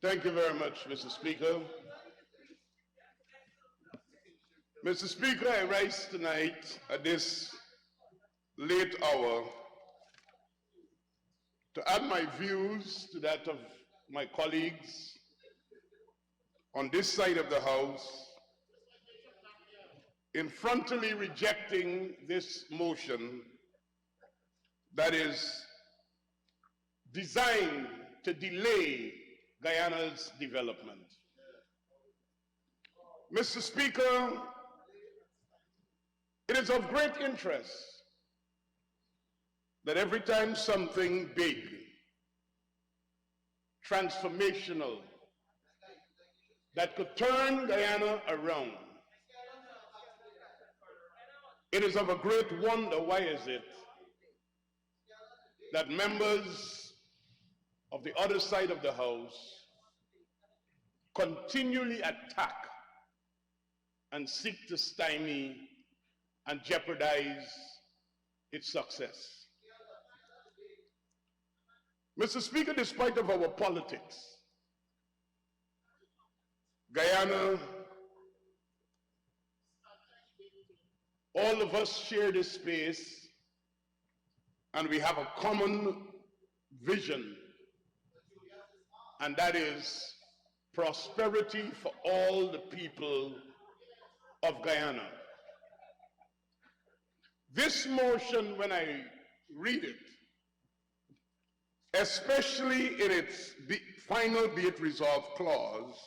Thank you very much, Mr. Speaker. Mr. Speaker, I rise tonight at this late hour to add my views to that of my colleagues on this side of the House in frontally rejecting this motion that is designed to delay Guyana's development. Mr. Speaker, it is of great interest that every time something big, transformational, that could turn Guyana around, it is of a great wonder, why is it, that members of the other side of the House continually attack and seek to stymie and jeopardize its success. Mr. Speaker, despite of our politics, Guyana, all of us share this space, and we have a common vision, and that is prosperity for all the people of Guyana. This motion, when I read it, especially in its final be it resolved clause,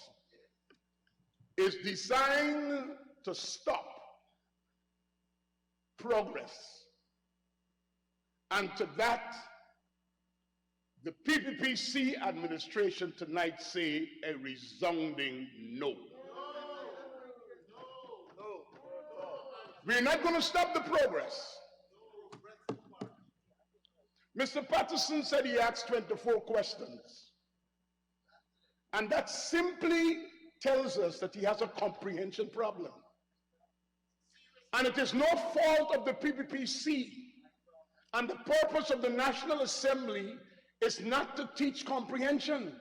is designed to stop progress. And to that, the PPPC administration tonight say a resounding no. We're not going to stop the progress. Mr. Patterson said he asked 24 questions. And that simply tells us that he has a comprehension problem. And it is no fault of the PPPC. And the purpose of the National Assembly is not to teach comprehension.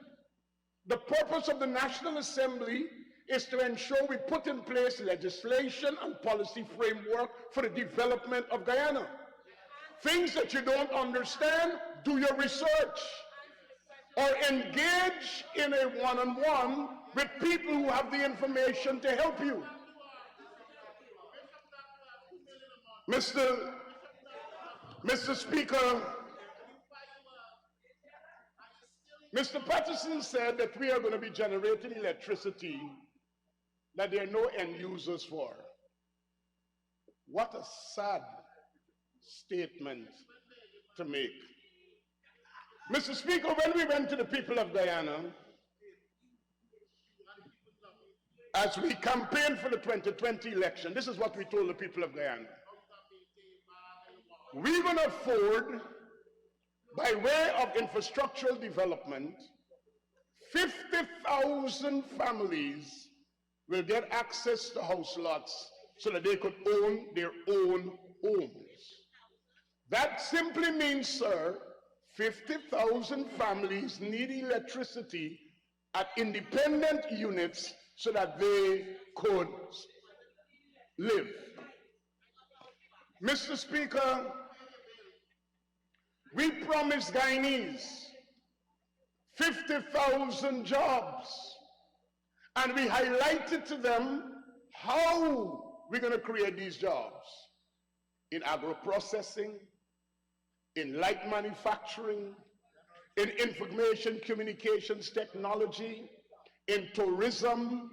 The purpose of the National Assembly is to ensure we put in place legislation and policy framework for the development of Guyana. Things that you don't understand, do your research. Or engage in a one-on-one with people who have the information to help you. Mr. Speaker, Mr. Patterson said that we are going to be generating electricity that there are no end users for. What a sad statement to make. Mr. Speaker, when we went to the people of Guyana, as we campaigned for the 2020 election, this is what we told the people of Guyana. We're going to afford, by way of infrastructural development, 50,000 families will get access to house lots so that they could own their own homes. That simply means, sir, 50,000 families need electricity at independent units so that they could live. Mr. Speaker, we promised Guyanese 50,000 jobs, and we highlighted to them how we're going to create these jobs in agro-processing, in light manufacturing, in information communications technology, in tourism,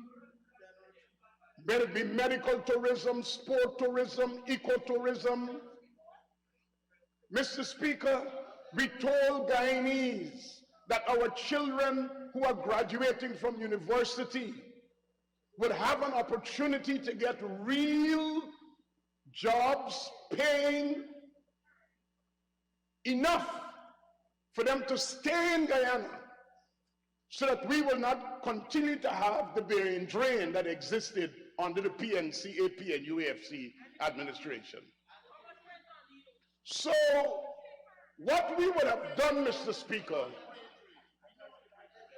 whether it be medical tourism, sport tourism, ecotourism. Mr. Speaker, we told Guyanese that our children who are graduating from university would have an opportunity to get real jobs paying enough for them to stay in Guyana, so that we will not continue to have the brain drain that existed under the PNC, AP, and UAFC administration. So, what we would have done, Mr. Speaker,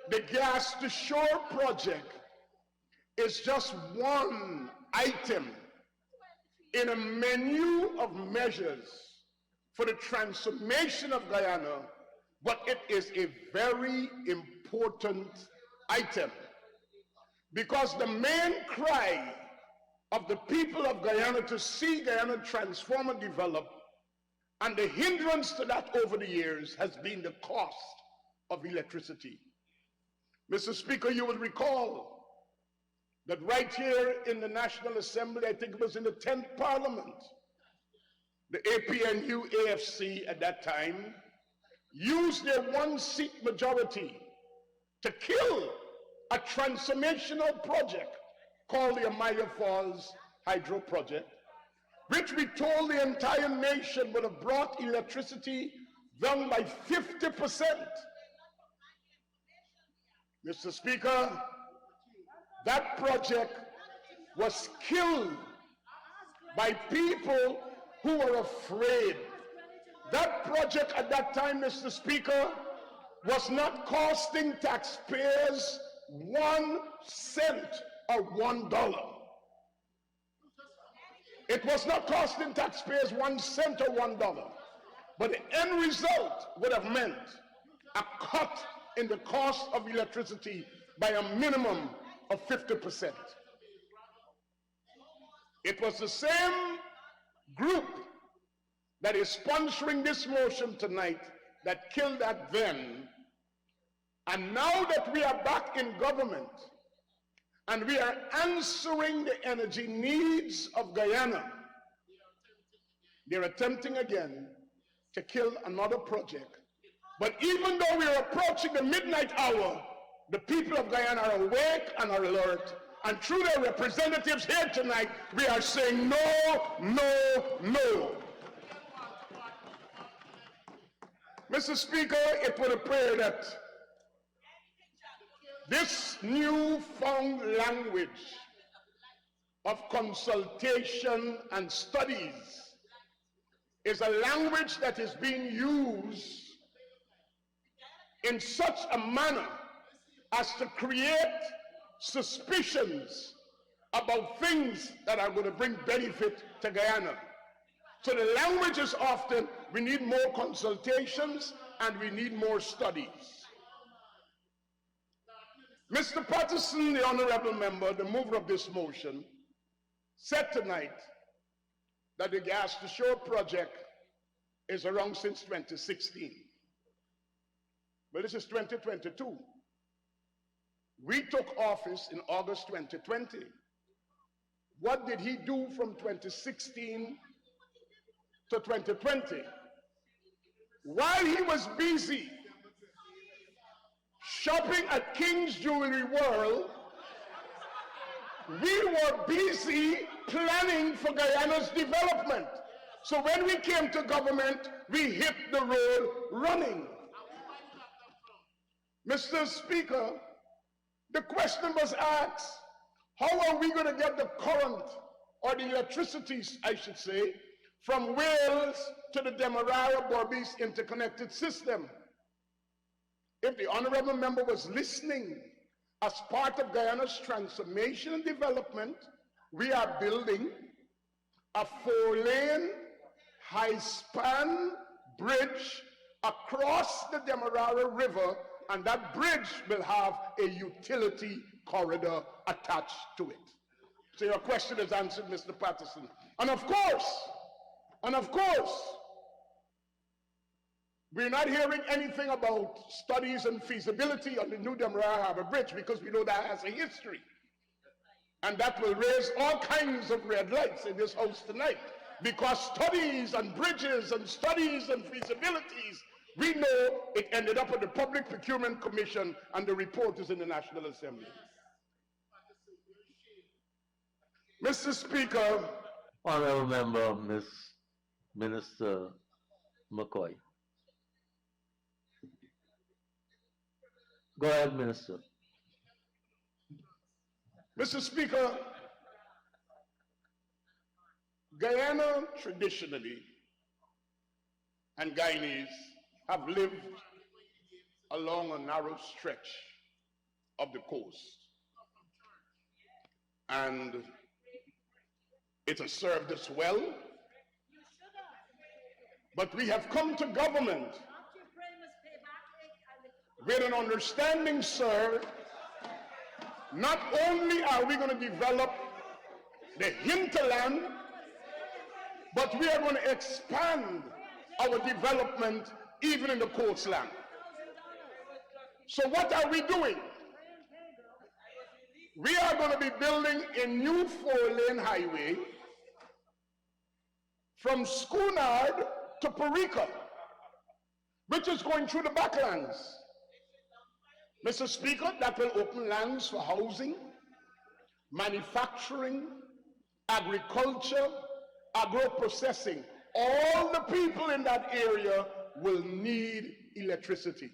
The gas to shore project is just one item in a menu of measures for the transformation of Guyana, but it is a very important item because the main cry of the people of Guyana to see Guyana transform and develop, and the hindrance to that over the years has been the cost of electricity. Mr. Speaker, you will recall that right here in the National Assembly, I think it was in the 10th Parliament, the APNU AFC at that time used their one-seat majority to kill a transformational project called the Amaya Falls Hydro Project, which we told the entire nation would have brought electricity down by 50%. Mr. Speaker, that project was killed by people who were afraid. That project at that time, Mr. Speaker, was not costing taxpayers 1 cent or $1. It was not costing taxpayers 1 cent or $1. But the end result would have meant a cut in the cost of electricity by a minimum of 50%. It was the same group that is sponsoring this motion tonight that killed that then. And now that we are back in government and we are answering the energy needs of Guyana, they're attempting again to kill another project. But even though we are approaching the midnight hour, the people of Guyana are awake and are alert. And through their representatives here tonight, we are saying no, no, no. Mr. Speaker, it would appear that this newfound language of consultation and studies is a language that is being used in such a manner as to create suspicions about things that are going to bring benefit to Guyana. So the language is often, we need more consultations and we need more studies. Mr. Patterson, the honorable member, the mover of this motion, said tonight that the gas to shore project is around since 2016. But this is 2022. We took office in August 2020. What did he do from 2016 to 2020? While he was busy shopping at King's Jewelry World, we were busy planning for Guyana's development. So when we came to government, we hit the road running. Mr. Speaker, the question was asked, how are we going to get the current, or the electricity, I should say, from Wales to the Demerara-Berbice interconnected system? If the honorable member was listening, as part of Guyana's transformation and development, we are building a 4-lane, high-span bridge across the Demerara River, and that bridge will have a utility corridor attached to it. So your question is answered, Mr. Patterson. And of course, we're not hearing anything about studies and feasibility on the new Demerara Harbor Bridge because we know that has a history. And that will raise all kinds of red lights in this house tonight, because studies and bridges and studies and feasibilities, we know it ended up at the Public Procurement Commission and the report is in the National Assembly. Mr. Speaker. Honorable Member, Ms. Minister McCoy. Go ahead, Minister. Mr. Speaker, Guyana traditionally and Guyanese have lived along a narrow stretch of the coast. And it has served us well. But we have come to government with an understanding, sir. Not only are we going to develop the hinterland, but we are going to expand our development even in the coastland. So what are we doing? We are going to be building a new 4-lane highway from Schoonard to Parika, which is going through the backlands. Mr. Speaker, that will open lands for housing, manufacturing, agriculture, agro-processing. All the people in that area will need electricity.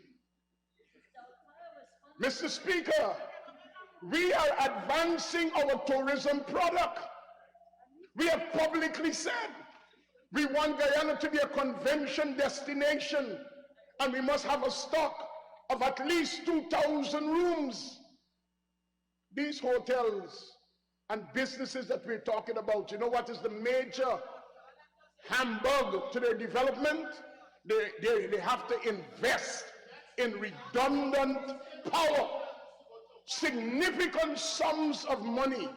Mr. Speaker, we are advancing our tourism product. We have publicly said we want Guyana to be a convention destination, and we must have a stock of at least 2,000 rooms. These hotels and businesses that we're talking about, you know what is the major hamburger to their development? They have to invest in redundant power. Significant sums of money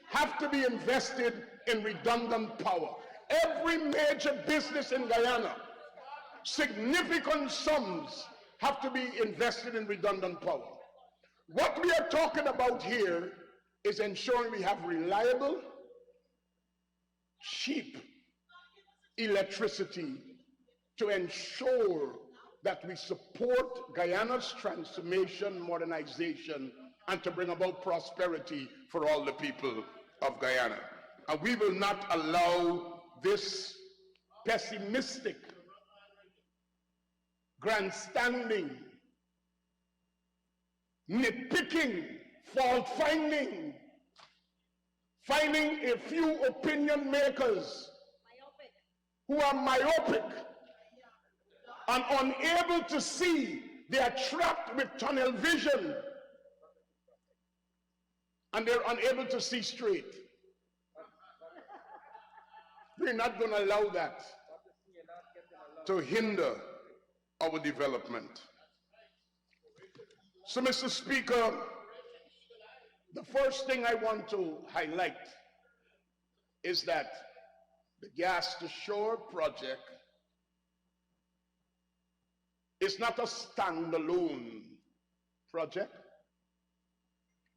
have to be invested in redundant power. Every major business in Guyana, significant sums have to be invested in redundant power. What we are talking about here is ensuring we have reliable, cheap electricity to ensure that we support Guyana's transformation, modernization, and to bring about prosperity for all the people of Guyana. And we will not allow this pessimistic, grandstanding, nitpicking, fault-finding, finding a few opinion makers who are myopic and unable to see. They are trapped with tunnel vision and they're unable to see straight. We're not going to allow that to hinder our development. So, Mr. Speaker, the first thing I want to highlight is that the Gas to Shore project is not a standalone project.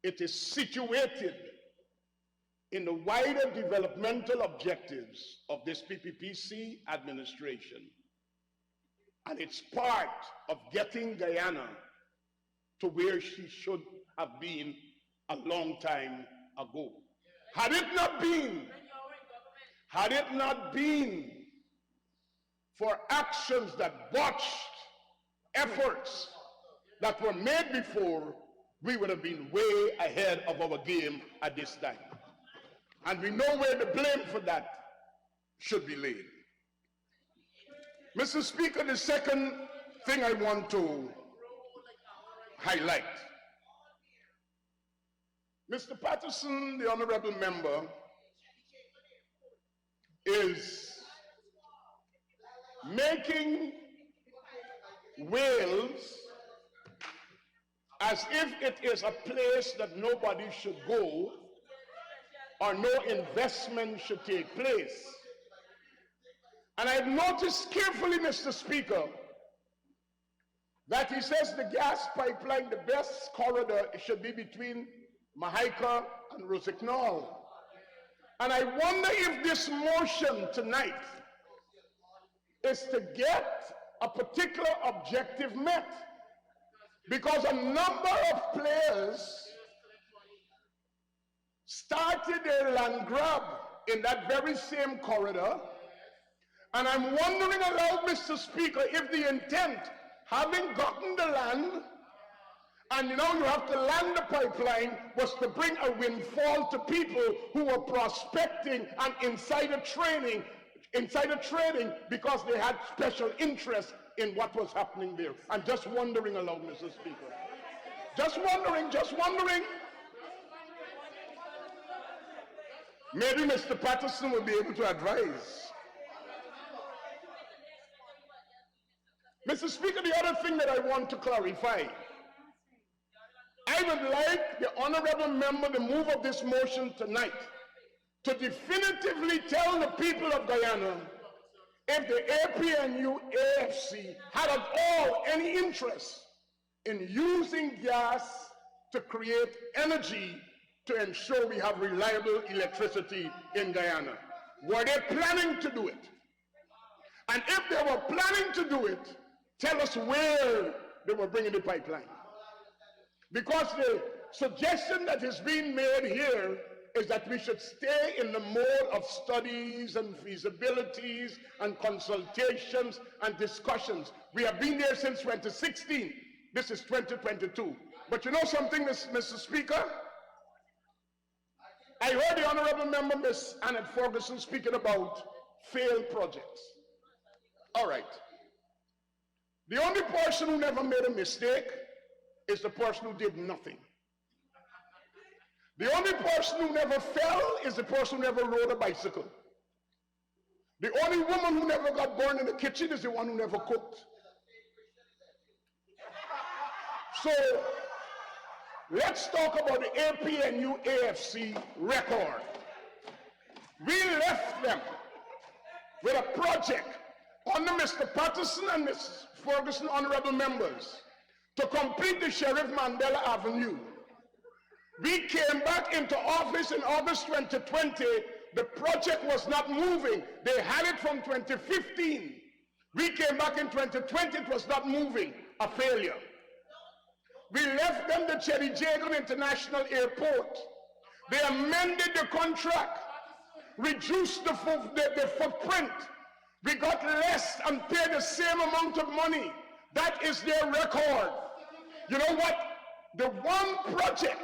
It is situated in the wider developmental objectives of this PPPC administration. And it's part of getting Guyana to where she should have been a long time ago. Had it not been for actions that botched efforts that were made before, we would have been way ahead of our game at this time. And we know where the blame for that should be laid. Mr. Speaker, the second thing I want to highlight. Mr. Patterson, the honorable member, is making Wales as if it is a place that nobody should go or no investment should take place. And I've noticed carefully, Mr. Speaker, that he says the gas pipeline, the best corridor, should be between Mahaika and Rossignol. And I wonder if this motion tonight is to get a particular objective met. Because a number of players started their land grab in that very same corridor. And I'm wondering aloud, Mr. Speaker, if the intent, having gotten the land, and you have to land the pipeline, was to bring a windfall to people who were prospecting and insider trading because they had special interest in what was happening there. I'm just wondering aloud, Mr. Speaker. Just wondering, just wondering. Maybe Mr. Patterson will be able to advise. Mr. Speaker, the other thing that I want to clarify, I would like the honorable member, the move of this motion tonight, to definitively tell the people of Guyana if the APNU AFC had at all any interest in using gas to create energy to ensure we have reliable electricity in Guyana. Were they planning to do it? And if they were planning to do it, tell us where they were bringing the pipeline. Because the suggestion that is being made here is that we should stay in the mode of studies and feasibilities and consultations and discussions. We have been there since 2016. This is 2022. But you know something, Mr. Speaker? I heard the honorable member, Ms. Annette Ferguson, speaking about failed projects. All right. The only person who never made a mistake is the person who did nothing. The only person who never fell is the person who never rode a bicycle. The only woman who never got burned in the kitchen is the one who never cooked. So, let's talk about the APNU AFC record. We left them with a project under Mr. Patterson and Ms. Ferguson, honorable members, to complete the Sheriff Mandela Avenue. We came back into office in August 2020. The project was not moving. They had it from 2015. We came back in 2020. It was not moving. A failure. We left them the Cherry Jagan International Airport. They amended the contract, reduced the footprint. We got less and paid the same amount of money. That is their record. You know what? The one project,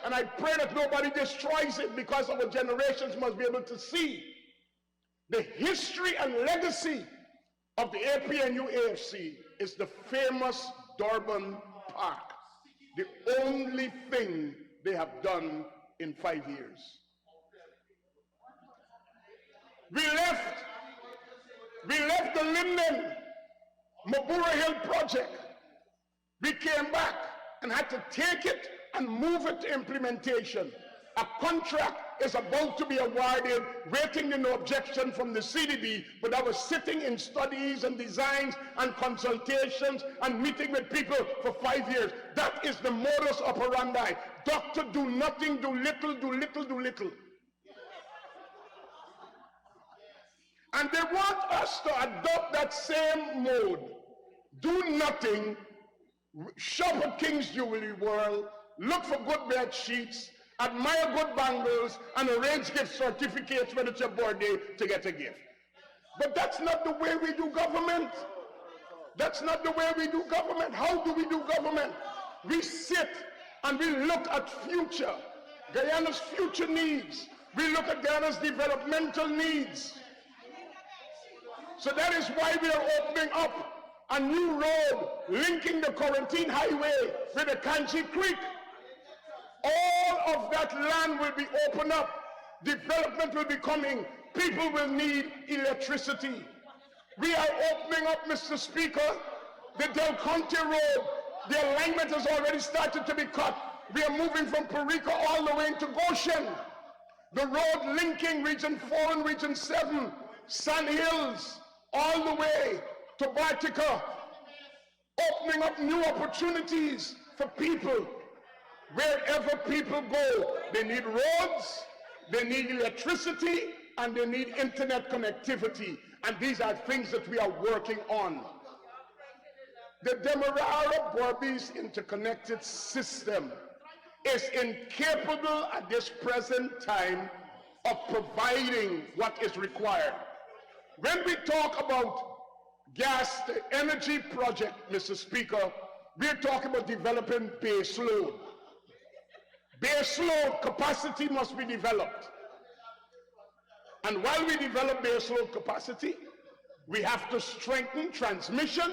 and I pray that nobody destroys it because our generations must be able to see the history and legacy of the APNU AFC is the famous Durban Park. The only thing they have done in 5 years. We left the Linden Mabura Hill project. We came back and had to take it and move it to implementation. A contract is about to be awarded, waiting in no objection from the CDB, but I was sitting in studies and designs and consultations and meeting with people for 5 years. That is the modus operandi. Doctor, do nothing, do little, do little, do little. And they want us to adopt that same mode. Do nothing, shop at King's Jewelry World, look for good bed sheets, admire good bangles, and arrange gift certificates when it's your birthday to get a gift. But that's not the way we do government. That's not the way we do government. How do we do government? We sit and we look at future, Guyana's future needs. We look at Guyana's developmental needs. So that is why we are opening up a new road linking the Quarantine Highway with the Kanchi Creek. All of that land will be opened up. Development will be coming. People will need electricity. We are opening up, Mr. Speaker, the Del Conte Road. The alignment has already started to be cut. We are moving from Perico all the way into Goshen. The road linking Region 4 and Region 7, Sand Hills, all the way to Bartica, opening up new opportunities for people. Wherever people go, they need roads, they need electricity, and they need internet connectivity. And these are things that we are working on. The Demerara-Berbice interconnected system is incapable at this present time of providing what is required. When we talk about gas to energy project, Mr. Speaker, we're talking about developing base load. Base load capacity must be developed. And while we develop base load capacity, we have to strengthen transmission,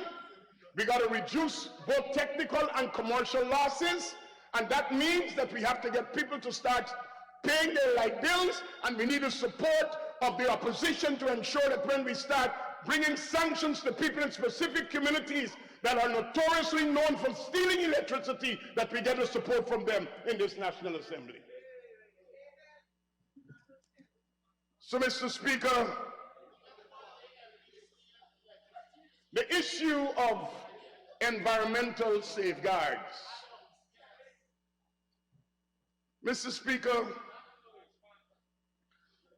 We got to reduce both technical and commercial losses, and that means that we have to get people to start paying their light bills, and we need the support of the opposition to ensure that when we start bringing sanctions to people in specific communities that are notoriously known for stealing electricity, that we get the support from them in this National Assembly. So, Mr. Speaker, the issue of environmental safeguards. Mr. Speaker,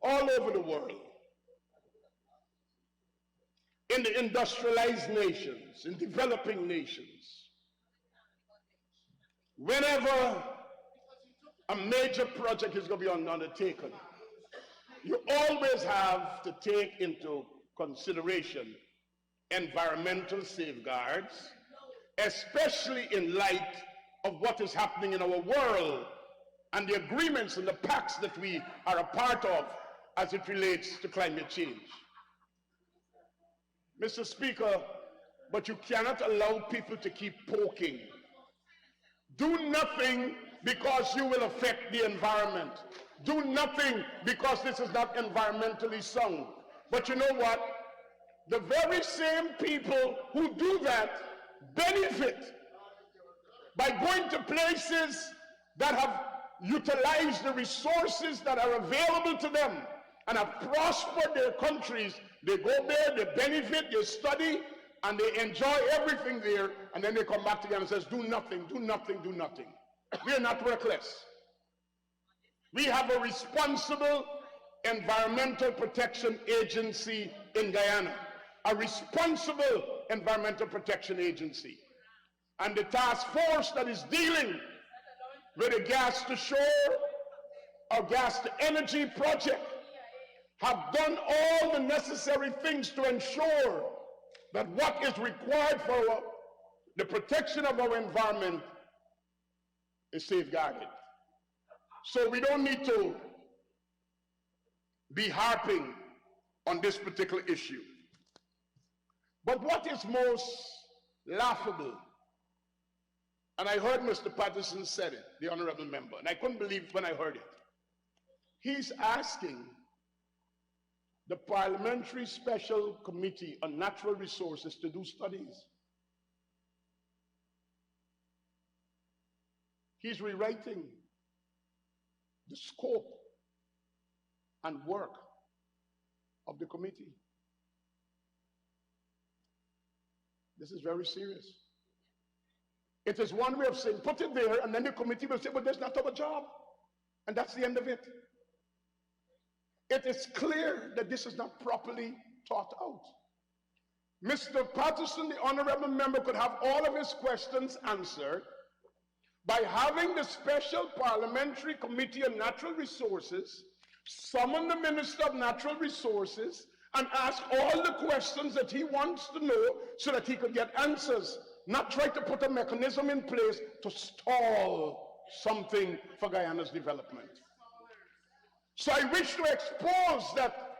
all over the world, in the industrialized nations, in developing nations, whenever a major project is going to be undertaken, you always have to take into consideration environmental safeguards, especially in light of what is happening in our world and the agreements and the pacts that we are a part of as it relates to climate change. Mr. Speaker, but you cannot allow people to keep poking. Do nothing because you will affect the environment. Do nothing because this is not environmentally sound. But you know what? The very same people who do that benefit by going to places that have utilized the resources that are available to them and have prospered their countries. They go there, they benefit, they study, and they enjoy everything there, and then they come back together and says, do nothing, do nothing, do nothing. We are not reckless. We have a responsible environmental protection agency in Guyana, a responsible environmental protection agency. And the task force that is dealing with a gas to shore or gas to energy project have done all the necessary things to ensure that what is required for the protection of our environment is safeguarded. So we don't need to be harping on this particular issue. But what is most laughable, and I heard Mr. Patterson said it, the honorable member, and I couldn't believe when I heard it. He's asking the Parliamentary Special Committee on Natural Resources to do studies. He's rewriting the scope and work of the committee. This is very serious. It is one way of saying, put it there, and then the committee will say, well, that's not our job. And that's the end of it. It is clear that this is not properly thought out. Mr. Patterson, the honorable member, could have all of his questions answered by having the Special Parliamentary Committee on Natural Resources summon the Minister of Natural Resources and ask all the questions that he wants to know so that he could get answers, not try to put a mechanism in place to stall something for Guyana's development. So I wish to expose that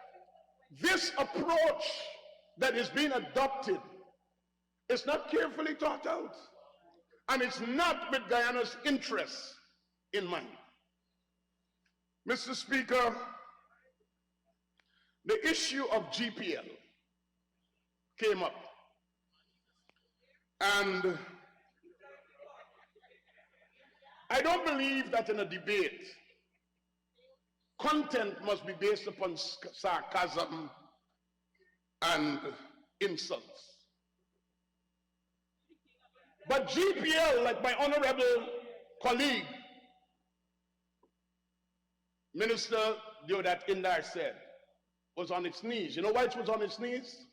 this approach that is being adopted is not carefully thought out, and it's not with Guyana's interests in mind. Mr. Speaker, the issue of GPL came up, and I don't believe that in a debate content must be based upon sarcasm and insults. But GPL, like my honorable colleague, Minister Deodat Indar said, was on its knees. You know why it was on its knees?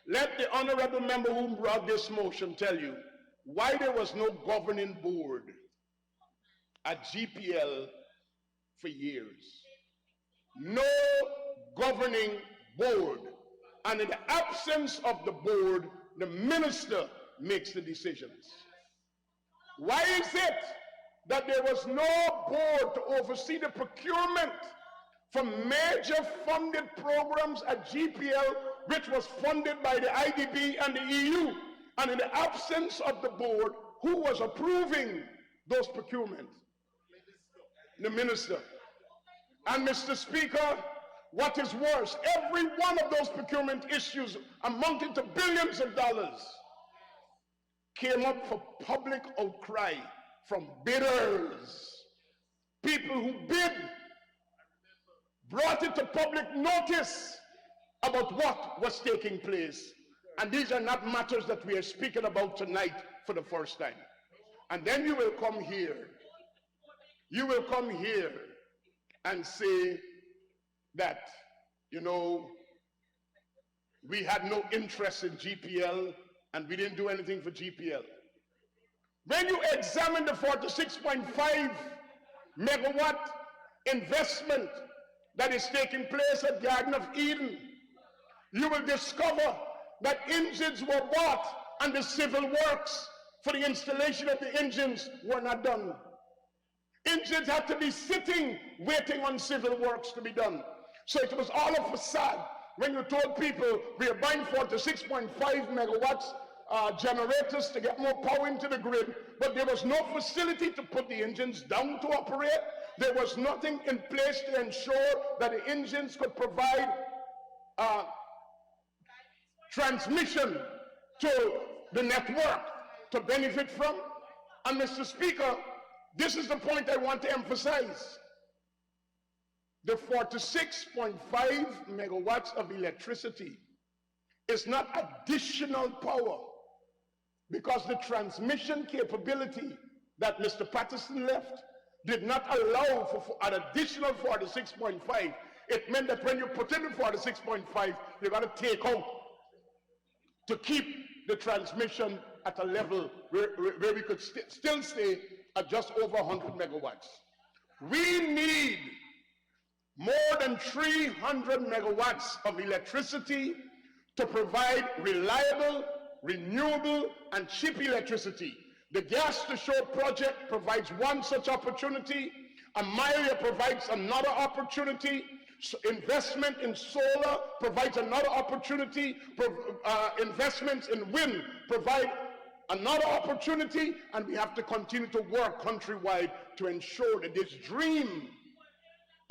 Let the honorable member who brought this motion tell you why there was no governing board at GPL for years. No governing board. And in the absence of the board, the minister makes the decisions. Why is it that there was no board to oversee the procurement for major funded programs at GPL, which was funded by the IDB and the EU? And in the absence of the board, who was approving those procurements? The minister. And Mr. Speaker, what is worse, every one of those procurement issues amounting to billions of dollars came up for public outcry from bidders. People who bid brought it to public notice about what was taking place. And these are not matters that we are speaking about tonight for the first time. And then you will come here and say that, you know, we had no interest in GPL and we didn't do anything for GPL. When you examine the 46.5 megawatt investment that is taking place at Garden of Eden, you will discover that engines were bought and the civil works for the installation of the engines were not done. Engines had to be sitting, waiting on civil works to be done. So it was all a facade. When you told people we are buying 46.5 megawatts generators to get more power into the grid, but there was no facility to put the engines down to operate. There was nothing in place to ensure that the engines could provide transmission to the network to benefit from. And Mr. Speaker, this is the point I want to emphasize. The 46.5 megawatts of electricity is not additional power, because the transmission capability that Mr. Patterson left did not allow for an additional 46.5. It meant that when you put in the 46.5, you got to take out to keep the transmission at a level where we could still stay at just over 100 megawatts. We need more than 300 megawatts of electricity to provide reliable, renewable, and cheap electricity. The Gas to Shore project provides one such opportunity. Amalia provides another opportunity. Investment in solar provides another opportunity. Investments in wind provide another opportunity. And we have to continue to work countrywide to ensure that this dream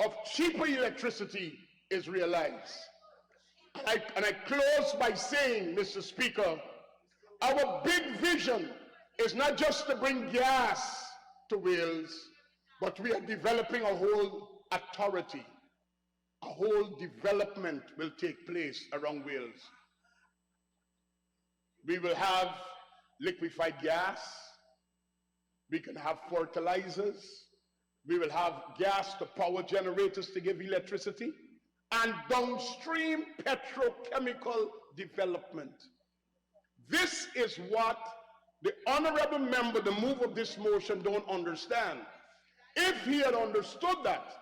of cheaper electricity is realized. And I close by saying, Mr. Speaker, our big vision is not just to bring gas to Wales, but we are developing a whole authority. A whole development will take place around Wales. We will have liquefied gas. We can have fertilizers. We will have gas to power generators to give electricity, and downstream petrochemical development. This is what the honorable member, the move of this motion, don't understand. If he had understood that,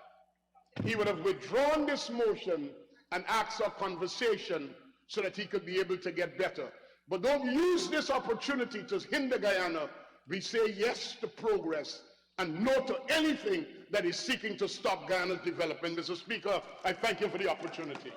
he would have withdrawn this motion and asked for a conversation so that he could be able to get better. But don't use this opportunity to hinder Guyana. We say yes to progress and no to anything that is seeking to stop Guyana's development. Mr. Speaker, I thank you for the opportunity.